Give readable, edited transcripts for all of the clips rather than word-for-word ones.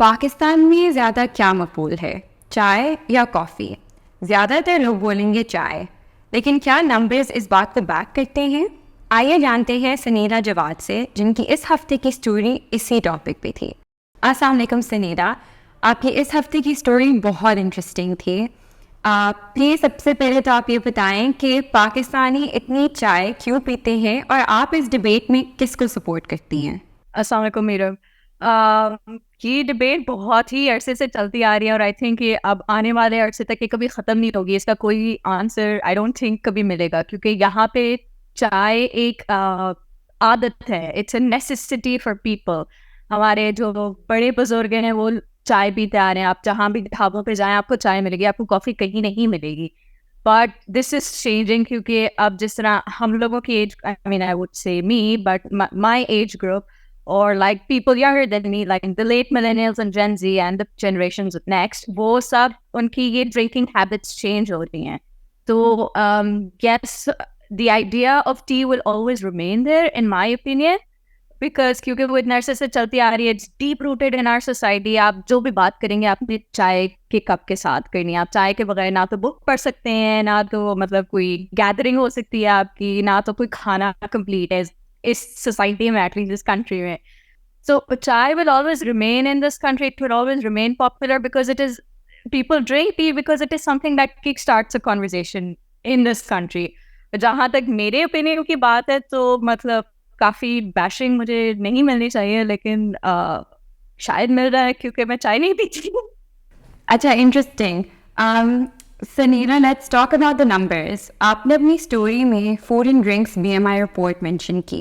पाकिस्तान में ज़्यादा क्या मकबूल है, चाय या कॉफ़ी? ज़्यादातर लोग बोलेंगे चाय, लेकिन क्या नंबर्स इस बात को बैक करते हैं? आइए जानते हैं सनीरा जवाद से, जिनकी इस हफ्ते की स्टोरी इसी टॉपिक पे थी। अस्सलाम वालेकुम सनीरा, आपकी इस हफ्ते की स्टोरी बहुत इंटरेस्टिंग थी। प्लीज़ सबसे पहले तो आप ये बताएं कि पाकिस्तानी इतनी चाय क्यों पीते हैं और आप इस डिबेट में किसको सपोर्ट करती हैं? अस्सलाम वालेकुम मीरम। ये डिबेट बहुत ही अरसे से चलती आ रही है और आई थिंक ये अब आने वाले अरसे तक ये कभी ख़त्म नहीं होगी। इसका कोई आंसर आई डोंट थिंक कभी मिलेगा, क्योंकि यहाँ पे चाय एक आदत है। It's a necessity for people. हमारे जो बड़े बुजुर्ग हैं वो चाय पीते आ रहे हैं। आप जहाँ भी ढाबों पे जाएं आपको चाय मिलेगी, आपको कॉफ़ी कहीं नहीं मिलेगी। बट दिस इज चेंजिंग, क्योंकि अब जिस तरह हम लोगों की age, I mean I would say me, but my age group or like people younger than me, like in the late millennials and Gen Z and the generations next, वो सब उनकी ये drinking habits change हो रही हैं. तो yes, the idea of tea will always remain there in my opinion, because क्योंकि वो इतने अरसे से चलती आ रही है. It's deep rooted in our society. आप जो भी बात करेंगे आपने चाय के कप के साथ करनी है. आप चाय के बगैर ना तो बुक पढ़ सकते हैं, ना तो मतलब कोई गैदरिंग हो सकती है आपकी, ना तो कोई खाना कंप्लीट है इस सोसाइटी में, एटलीस्ट इस कंट्री में. So chai will always remain in this country. It will always remain popular because it is, people drink tea because it is something that kickstarts a conversation in this country. जहाँ तक मेरे opinion की बात है तो मतलब काफ़ी bashing मुझे नहीं मिलनी चाहिए, लेकिन शायद मिल रहा है क्योंकि मैं चाय नहीं पीती हूँ. अच्छा, interesting. Sanira, let's talk about the numbers. आपने अपनी स्टोरी में food and drinks BMI report mention की,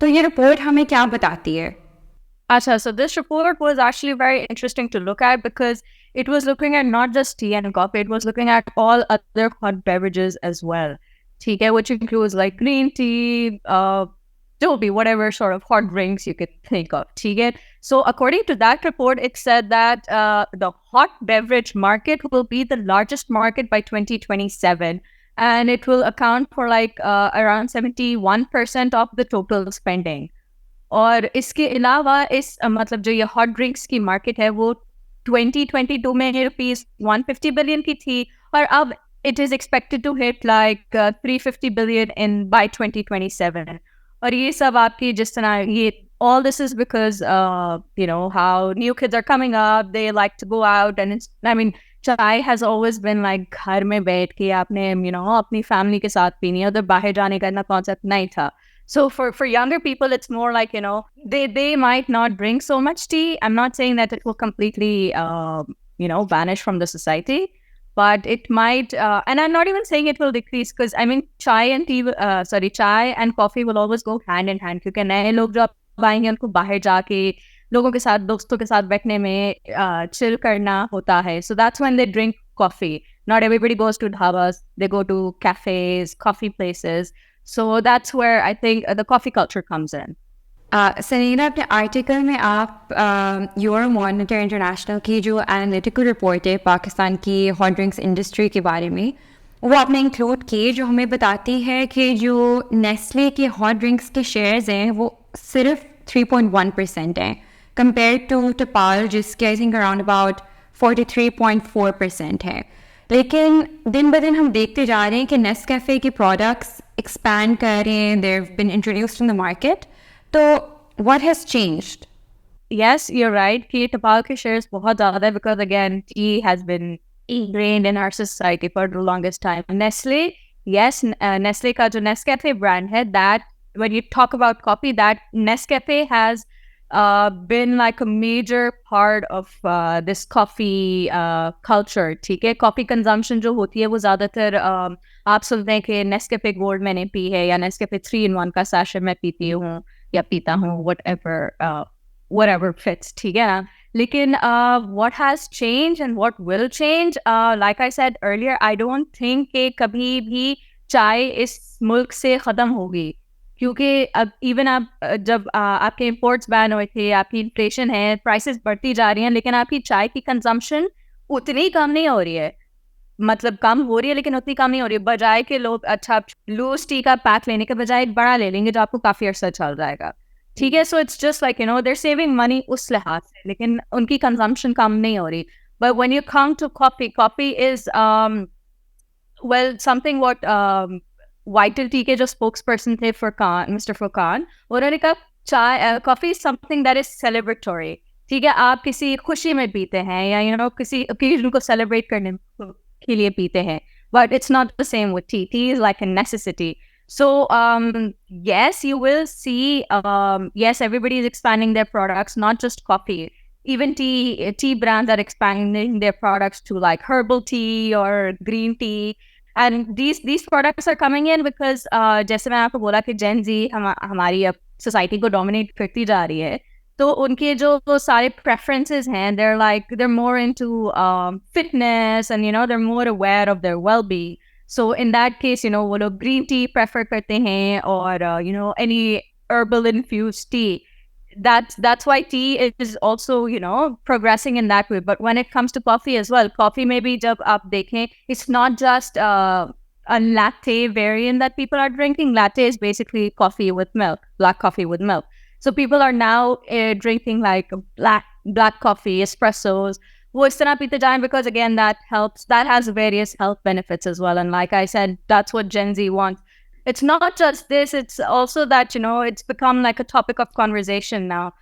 तो ये रिपोर्ट हमें क्या बताती है? Acha, so this report was actually very interesting to look at because it was looking at not just tea and coffee, it was looking at all other hot beverages as well. Okay, which includes like green tea, be whatever sort of hot drinks you could think of. Okay? So according to that report, it said that the hot beverage market will be the largest market by 2027, and it will account for like around 71% of the total spending. और इसके अलावा इस मतलब जो ये hot drinks की market है वो 2022 में ₹150 बिलियन की थी, और अब it is expected to hit like 350 billion in by 2027. और ये सब आपकी जिस तरह ये all this is because you know how new kids are coming up, they like to go out, and it's, I mean, चाय has always been like घर में बैठ के आपने you know अपनी फैमिली के साथ पीनी है, उधर बाहर जाने का इतना कॉन्सेप्ट नहीं था. So for younger people, it's more like, you know, they might not drink so much tea. I'm not saying that it will completely, you know, vanish from the society, but it might, and I'm not even saying it will decrease, because I mean, chai and coffee will always go hand in hand. क्योंकि नए लोग जो अब आएंगे उनको बाहर जाके लोगों के साथ, दोस्तों के साथ बैठने में chill करना होता है. So that's when they drink coffee. Not everybody goes to dhabas. They go to cafes, coffee places. So that's where I think the coffee culture comes in. सनीरा, अपने आर्टिकल में आप यूरो मॉनिटर इंटरनेशनल की जो analytical report है पाकिस्तान की hot drinks industry के बारे में, वो आपने इंक्लूड की, जो हमें बताती है कि जो नेस्ले के हॉट ड्रिंक्स के शेयर्स हैं वो सिर्फ 3.1% हैं, कंपेयर टू टपाल जिसके आई थिंक अराउंड अबाउट 43.4% है. लेकिन दिन ब दिन हम देखते जा रहे हैं कि नेस्कैफ़े के प्रोडक्ट्स एक्सपैंड कर रहे हैं, they have been introduced in the market. तो what has changed? Yes, you're right कि टपाल के shares बहुत ज़्यादा है, because again tea has been ingrained in our society for the longest time. Nestle, yes, Nestle का जो Nescafe brand है, that when you talk about coffee, that Nescafe has been like a major part of this coffee culture. ठीक है, coffee consumption जो होती है वो ज़्यादातर आप सुनते हैं कि Nescafe Gold मैंने पी है, या Nescafe 3-in-1 का sachet मैं पीती हूँ या पीता हूँ, whatever fits. ठीक है ना. लेकिन what has changed and what will change, like I said earlier, I don't think कि कभी भी चाय इस मुल्क से ख़त्म होगी, क्योंकि अब इवन आप जब आपके इंपोर्ट्स बैन हुए थे, आपकी इन्फ्लेशन है, प्राइसेस बढ़ती जा रही हैं, लेकिन आपकी चाय की कंजम्पशन उतनी कम नहीं हो रही है. मतलब कम हो रही है लेकिन उतनी कम नहीं हो रही है. बजाय के लोग अच्छा लूज टी का पैक लेने के बजाय एक बड़ा ले लेंगे जो आपको काफ़ी अर्सा चल जाएगा. ठीक है. So it's just like, they're saving money उस लिहाज से, लेकिन उनकी consumption कम नहीं हो रही. But when you come to coffee is well, something what Vital Tea के जो spokesperson थे Furqan, Mr. Furqan, उन्होंने कहा चाय coffee is something that is celebratory. ठीक है, आप किसी खुशी में पीते हैं या किसी occasion को celebrate करने के लिए पीते हैं. But it's not the same with tea. Tea is like a necessity. So yes, you will see. Yes, everybody is expanding their products, not just coffee. Even tea brands are expanding their products to like herbal tea or green tea. And these products are coming in because जैसे मैं आपको बोला कि Gen Z हमारी अब society को dominate करती जा रही है, तो उनके जो सारे preferences हैं, they're more into fitness and they're more aware of their well-being. So in that case, वो लोग green tea prefer करते हैं or any herbal infused tea. That's why tea is also progressing in that way. But when it comes to coffee as well, coffee maybe जब आप देखें, it's not just a latte variant that people are drinking. Latte is basically coffee with milk, black coffee with milk. So people are now drinking like black coffee, espressos. वो इस तरह पीते जाएं because again that has various health benefits as well. And like I said, that's what Gen Z wants. It's not just this, it's also that, it's become like a topic of conversation now.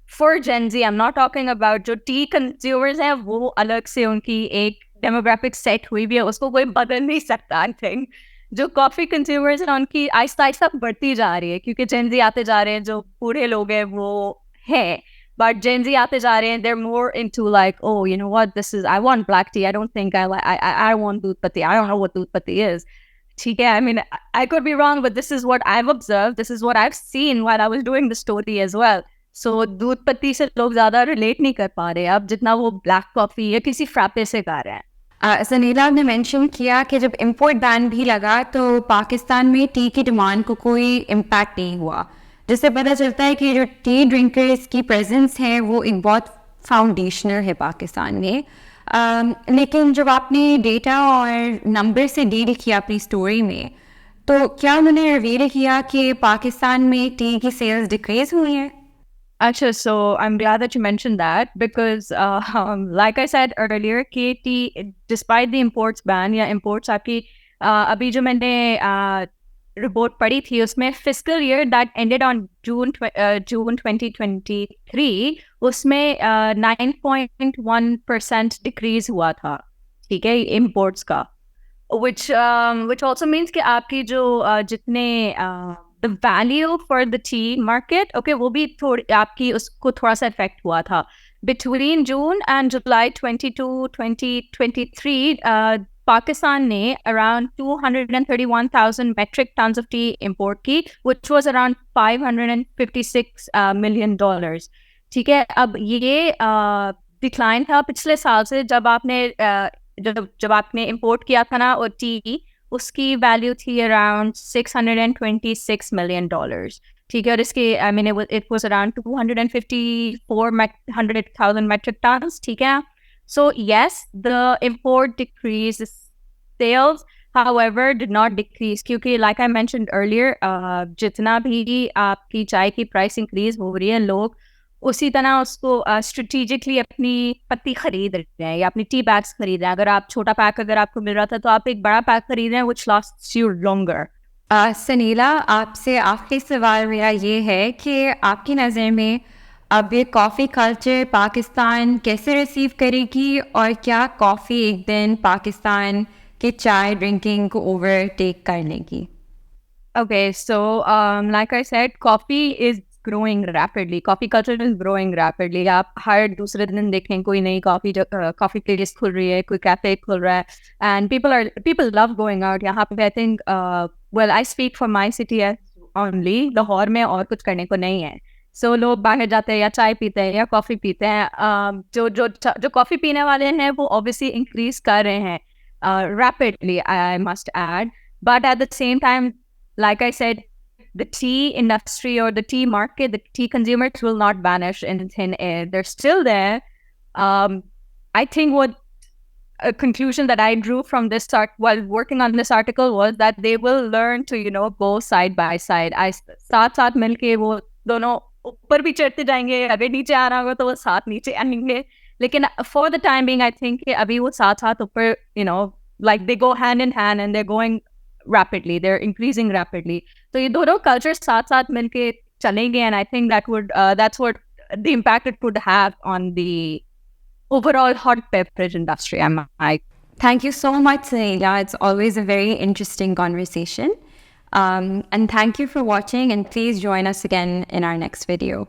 For Gen Z, I'm not talking about जो tea consumers हैं, वो अलग से उनकी एक demographic set हुई भी है, उसको कोई बदल नहीं सकता, I think. जो coffee consumers हैं, उनकी आहिस्ता आहिस्ता बढ़ती जा रही है, क्योंकि Gen Z आते जा रहे हैं, जो बूढ़े लोग हैं, वो हैं. But Gen Z आते जा रहे हैं, they're more into like, oh, you know what, I want black tea. I don't think I want दूध पत्ती. I don't know what दूध पत्ती is. I mean, I could be wrong, but this is what I've observed. This is what I've seen while I was doing the story as well. So, दूध पत्ती से लोग ज़्यादा relate नहीं कर पा रहे अब जितना वो black coffee या किसी frappe से कर रहे हैं. सनीला ने मेंशन किया कि जब इम्पोर्ट बैन भी लगा तो पाकिस्तान में टी की डिमांड को कोई इम्पैक्ट नहीं हुआ, जिससे पता चलता है कि जो टी ड्रिंकर्स की प्रेजेंस है वो एक बहुत फाउंडेशनल है पाकिस्तान में. लेकिन जब आपने डेटा और नंबर से डील किया अपनी स्टोरी में, तो क्या उन्होंने रिवील किया कि पाकिस्तान में टी की सेल्स डिक्रीज हुई है? Actually, so I'm glad that you mentioned that because, like I said earlier, tea, despite the imports ban या imports आपकी अभी जो मैंने report पढ़ी थी उसमें fiscal year that ended on June 2023 उसमें 9.1% decrease हुआ था, ठीक है, imports का, which also means कि आपकी जो जितने the value for the tea market, okay, वो भी थोड़ी आपकी उसको थोड़ा सा effect हुआ था. Between June and July 22, 2023, Pakistan ने around 231,000 metric tons of tea import की, which was around $556 million. ठीक है, अब ये decline था पिछले साल से जब आपने import किया था ना, और tea उसकी value थी around $626 million. ठीक है, और इसकी I mean it was around 254,000 metric tons. ठीक है. So yes, the import decreased, sales, however, did not decrease क्योंकि like I mentioned earlier, जितना भी आपकी चाय की price increase हो रही है, लोग उसी तरह उसको strategically अपनी पत्ती खरीद रहे हैं या अपनी टी बैग्स खरीद रहे हैं. अगर आप छोटा पैक अगर आपको मिल रहा था तो आप एक बड़ा पैक खरीद रहे हैं which lasts you longer. सनीला, आपसे आखिरी सवाल मेरा ये है कि आपकी नज़र में अब ये कॉफ़ी कल्चर पाकिस्तान कैसे रिसीव करेगी और क्या कॉफ़ी एक दिन पाकिस्तान के चाय ड्रिंकिंग को ओवरटेक कर लेगी? Okay, so like I said, coffee is growing rapidly. Coffee culture is growing rapidly. आप हर दूसरे दिन देखें कोई नई coffee place खुल रही है, कोई cafe खुल रहा है, and people love going out. यहाँ पे I think well, I speak for my city only. Lahore में और कुछ करने को नहीं है. So लोग बाहर जाते हैं या चाय पीते हैं या कॉफ़ी पीते हैं. जो कॉफ़ी पीने वाले हैं वो obviously increase कर रहे हैं rapidly, I must add. But at the same time, like I said, the tea industry or the tea market, the tea consumers will not vanish in thin air. They're still there. I think what a conclusion that I drew from this while working on this article was that they will learn to, go side by side. साथ मिलके वो दोनों ऊपर भी चढ़ते जाएंगे, अगर नीचे आना होगा तो वो साथ नीचे आएंगे, लेकिन for the time being I think कि अभी वो साथ साथ ऊपर like they go hand in hand and they're going rapidly, they're increasing rapidly. तो ये दोनों cultures साथ साथ मिलके चलेंगे, and I think that's what the impact it could have on the overall hot beverage industry. Thank you so much, Sunila. It's always a very interesting conversation. And thank you for watching, and please join us again in our next video.